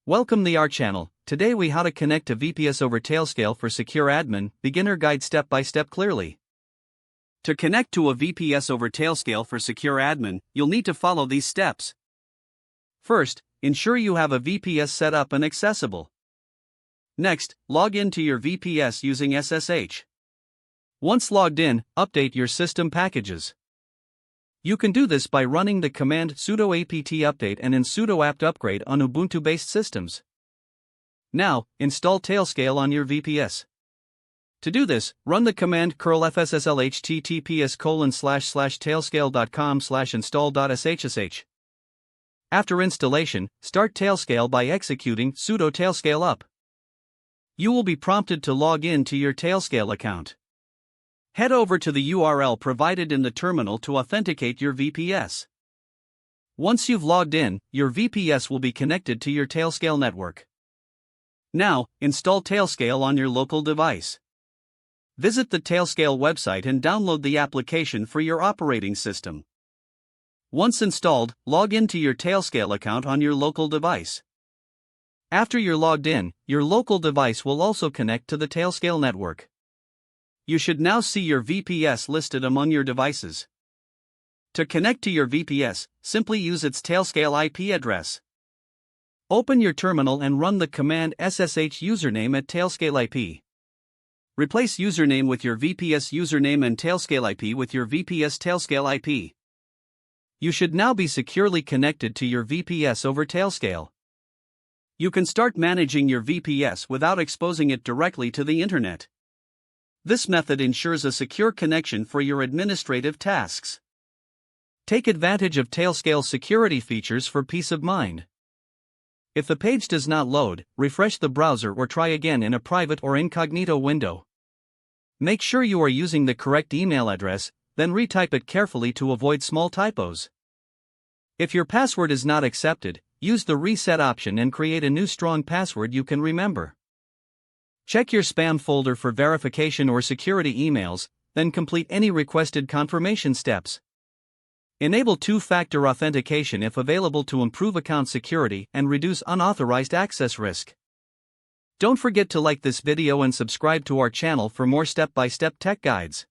Welcome to our channel. Today we how to connect to VPS over Tailscale for secure admin, beginner guide step by step clearly. To connect to a VPS over Tailscale for secure admin, you'll need to follow these steps. First, ensure you have a VPS set up and accessible. Next, log in to your VPS using SSH. Once logged in, update your system packages. You can do this by running the command sudo apt update and in sudo apt upgrade on Ubuntu-based systems. Now, install Tailscale on your VPS. To do this, run the command curl fsslh https://tailscale.com/install.ssh. After installation, start Tailscale by executing sudo tailscale up. You will be prompted to log in to your Tailscale account. Head over to the URL provided in the terminal to authenticate your VPS. Once you've logged in, your VPS will be connected to your Tailscale network. Now, install Tailscale on your local device. Visit the Tailscale website and download the application for your operating system. Once installed, log into your Tailscale account on your local device. After you're logged in, your local device will also connect to the Tailscale network. You should now see your VPS listed among your devices. To connect to your VPS, simply use its Tailscale IP address. Open your terminal and run the command ssh username at Tailscale IP. Replace username with your VPS username and Tailscale IP with your VPS Tailscale IP. You should now be securely connected to your VPS over Tailscale. You can start managing your VPS without exposing it directly to the internet. This method ensures a secure connection for your administrative tasks. Take advantage of Tailscale's security features for peace of mind. If the page does not load, refresh the browser or try again in a private or incognito window. Make sure you are using the correct email address, then retype it carefully to avoid small typos. If your password is not accepted, use the reset option and create a new strong password you can remember. Check your spam folder for verification or security emails, then complete any requested confirmation steps. Enable two-factor authentication if available to improve account security and reduce unauthorized access risk. Don't forget to like this video and subscribe to our channel for more step-by-step tech guides.